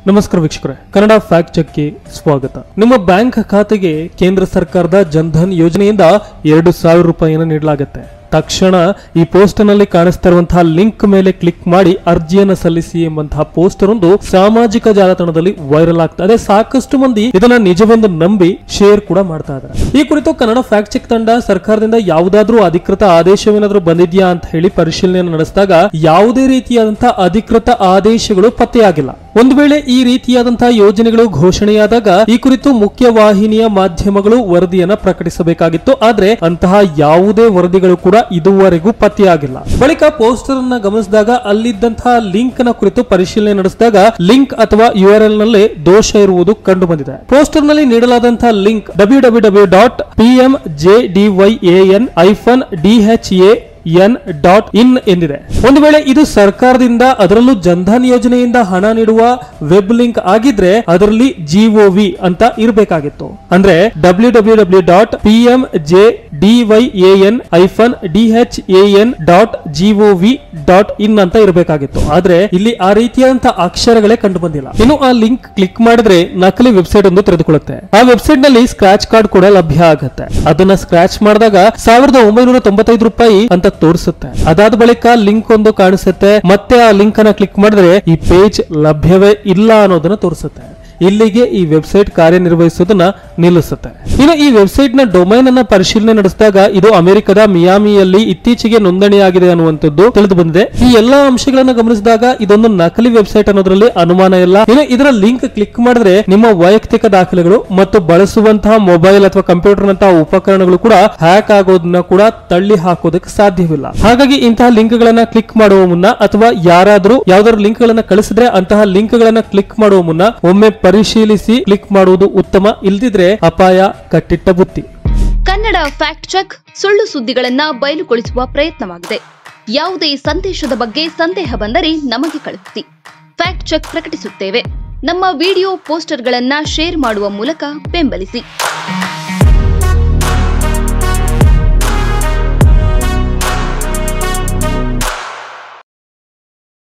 ನಮಸ್ಕಾರ ವೀಕ್ಷಕರೇ, ಕನ್ನಡ ಫ್ಯಾಕ್ಟ್ ಚೆಕ್ಗೆ ಸ್ವಾಗತ. ನಿಮ್ಮ ಬ್ಯಾಂಕ್ ಖಾತೆಗೆ ಕೇಂದ್ರ ಸರ್ಕಾರದ ಜನ್ಧನ್ ಯೋಜನೆಯಿಂದ 2,000 ರೂಪಾಯಿಯನ್ನು ನೀಡಲಾಗುತ್ತೆ. ತಕ್ಷಣ ಈ ಪೋಸ್ಟರ್ ನಲ್ಲಿ ಕಾಣಿಸ್ತಾ ಇರುವಂತಹ ಲಿಂಕ್ ಮೇಲೆ ಕ್ಲಿಕ್ ಮಾಡಿ ಅರ್ಜಿಯನ್ನು ಸಲ್ಲಿಸಿ ಎಂಬಂತಹ ಪೋಸ್ಟರ್ ಒಂದು ಸಾಮಾಜಿಕ ಜಾಲತಾಣದಲ್ಲಿ ವೈರಲ್ ಆಗ್ತಾ ಇದೆ. ಸಾಕಷ್ಟು ಮಂದಿ ಇದನ್ನ ನಿಜವೆಂದು ನಂಬಿ ಶೇರ್ ಕೂಡ ಮಾಡ್ತಾ ಇದ್ದಾರೆ. ಈ ಕುರಿತು ಕನ್ನಡ ಫ್ಯಾಕ್ಟ್ ಚೆಕ್ ತಂಡ ಸರ್ಕಾರದಿಂದ ಯಾವುದಾದ್ರೂ ಅಧಿಕೃತ ಆದೇಶವೇನಾದ್ರೂ ಬಂದಿದ್ಯಾ ಅಂತ ಹೇಳಿ ಪರಿಶೀಲನೆಯನ್ನು ನಡೆಸಿದಾಗ ಯಾವುದೇ ರೀತಿಯಾದಂತಹ ಅಧಿಕೃತ ಆದೇಶಗಳು ಪತ್ತೆಯಾಗಿಲ್ಲ. ಒಂದು ವೇಳೆ ಈ ರೀತಿಯಾದಂತಹ ಯೋಜನೆಗಳು ಘೋಷಣೆಯಾದಾಗ ಈ ಕುರಿತು ಮುಖ್ಯವಾಹಿನಿಯ ಮಾಧ್ಯಮಗಳು ವರದಿಯನ್ನ ಪ್ರಕಟಿಸಬೇಕಾಗಿತ್ತು. ಆದ್ರೆ ಅಂತಹ ಯಾವುದೇ ವರದಿಗಳು ಕೂಡ ಇದುವರೆಗೂ ಪತ್ತೆಯಾಗಿಲ್ಲ. ಬಳಿಕ ಪೋಸ್ಟರ್ ಅನ್ನ ಗಮನಿಸಿದಾಗ ಅಲ್ಲಿದ್ದಂತಹ ಲಿಂಕ್ ನ ಕುರಿತು ಪರಿಶೀಲನೆ ನಡೆಸಿದಾಗ ಲಿಂಕ್ ಅಥವಾ URL ನಲ್ಲಿ ದೋಷ ಇರುವುದು ಕಂಡು ಬಂದಿದೆ. ಪೋಸ್ಟರ್ ನಲ್ಲಿ ನೀಡಲಾದಂತಹ ಲಿಂಕ್ www.pmjdyn-dha.in ಎಂದಿದೆ. ಒಂದು ವೇಳೆ ಇದು ಸರ್ಕಾರದಿಂದ ಅದರಲ್ಲೂ ಜನ್ಧನ್ ಯೋಜನೆಯಿಂದ ಹಣ ನೀಡುವ ವೆಬ್ ಲಿಂಕ್ ಆಗಿದ್ರೆ ಅದರಲ್ಲಿ GOV ಅಂತ ಇರಬೇಕಾಗಿತ್ತು. ಅಂದ್ರೆ www.pmjdyn-dhan.gov.in ಅಂತ ಇರಬೇಕಾಗಿತ್ತು. ಆದ್ರೆ ಇಲ್ಲಿ ಆ ರೀತಿಯಾದಂತಹ ಅಕ್ಷರಗಳೇ ಕಂಡು ಬಂದಿಲ್ಲ. ಇನ್ನು ಆ ಲಿಂಕ್ ಕ್ಲಿಕ್ ಮಾಡಿದ್ರೆ ನಕಲಿ ವೆಬ್ಸೈಟ್ ಒಂದು ತೆರೆದುಕೊಳ್ಳುತ್ತೆ. ಆ ವೆಬ್ಸೈಟ್ ನಲ್ಲಿ ಸ್ಕ್ರಾಚ್ ಕಾರ್ಡ್ ಕೂಡ ಲಭ್ಯ ಆಗುತ್ತೆ. ಅದನ್ನ ಸ್ಕ್ರಾಚ್ ಮಾಡಿದಾಗ 1995 ರೂಪಾಯಿ ಅಂತ ತೋರಿಸುತ್ತೆ. ಅದಾದ ಬಳಿಕ ಲಿಂಕ್ ಒಂದು ಕಾಣಿಸುತ್ತೆ. ಮತ್ತೆ ಆ ಲಿಂಕ್ ಅನ್ನ ಕ್ಲಿಕ್ ಮಾಡಿದ್ರೆ ಈ ಪೇಜ್ ಲಭ್ಯವೇ ಇಲ್ಲ ಅನ್ನೋದನ್ನ ತೋರಿಸುತ್ತೆ. ಇಲ್ಲಿಗೆ ಈ ವೆಬ್ಸೈಟ್ ಕಾರ್ಯನಿರ್ವಹಿಸೋದನ್ನ ನಿಲ್ಲಿಸುತ್ತೆ. ಇನ್ನು ಈ ವೆಬ್ಸೈಟ್ ನ ಡೊಮೈನ್ ಅನ್ನ ಪರಿಶೀಲನೆ ನಡೆಸಿದಾಗ ಇದು ಅಮೆರಿಕದ ಮಿಯಾಮಿಯಲ್ಲಿ ಇತ್ತೀಚೆಗೆ ನೋಂದಣಿಯಾಗಿದೆ ಅನ್ನುವಂಥದ್ದು ತಿಳಿದು ಬಂದಿದೆ. ಈ ಎಲ್ಲಾ ಅಂಶಗಳನ್ನ ಗಮನಿಸಿದಾಗ ಇದೊಂದು ನಕಲಿ ವೆಬ್ಸೈಟ್ ಅನ್ನೋದ್ರಲ್ಲಿ ಅನುಮಾನ ಇಲ್ಲ. ಇನ್ನು ಇದರ ಲಿಂಕ್ ಕ್ಲಿಕ್ ಮಾಡಿದ್ರೆ ನಿಮ್ಮ ವೈಯಕ್ತಿಕ ದಾಖಲೆಗಳು ಮತ್ತು ಬಳಸುವಂತಹ ಮೊಬೈಲ್ ಅಥವಾ ಕಂಪ್ಯೂಟರ್ ನಂತಹ ಉಪಕರಣಗಳು ಕೂಡ ಹ್ಯಾಕ್ ಆಗೋದನ್ನ ಕೂಡ ತಳ್ಳಿ ಹಾಕೋದಕ್ಕೆ ಸಾಧ್ಯವಿಲ್ಲ. ಹಾಗಾಗಿ ಇಂತಹ ಲಿಂಕ್ ಗಳನ್ನ ಕ್ಲಿಕ್ ಮಾಡುವ ಮುನ್ನ ಅಥವಾ ಯಾರಾದ್ರೂ ಯಾವ್ದಾದ್ರು ಲಿಂಕ್ ಗಳನ್ನ ಕಳಿಸಿದ್ರೆ ಅಂತಹ ಲಿಂಕ್ ಗಳನ್ನ ಕ್ಲಿಕ್ ಮಾಡುವ ಮುನ್ನ ಒಮ್ಮೆ ಪರಿಶೀಲಿಸಿ ಕ್ಲಿಕ್ ಮಾಡುವುದು ಉತ್ತಮ. ಇಲ್ದಿದ್ರೆ ಅಪಾಯ ಕಟ್ಟಿಟ್ಟ ಬುತ್ತಿ. ಕನ್ನಡ ಫ್ಯಾಕ್ಟ್ ಚೆಕ್ ಸುಳ್ಳು ಸುದ್ದಿಗಳನ್ನ ಬಯಲುಗೊಳಿಸುವ ಪ್ರಯತ್ನವಾಗಿದೆ. ಯಾವುದೇ ಸಂದೇಶದ ಬಗ್ಗೆ ಸಂದೇಹ ಬಂದರೆ ನಮಗೆ ಕಳುಹಿಸಿ. ಫ್ಯಾಕ್ಟ್ ಚೆಕ್ ಪ್ರಕಟಿಸುತ್ತೇವೆ. ನಮ್ಮ ವಿಡಿಯೋ ಪೋಸ್ಟರ್ಗಳನ್ನ ಶೇರ್ ಮಾಡುವ ಮೂಲಕ ಬೆಂಬಲಿಸಿ.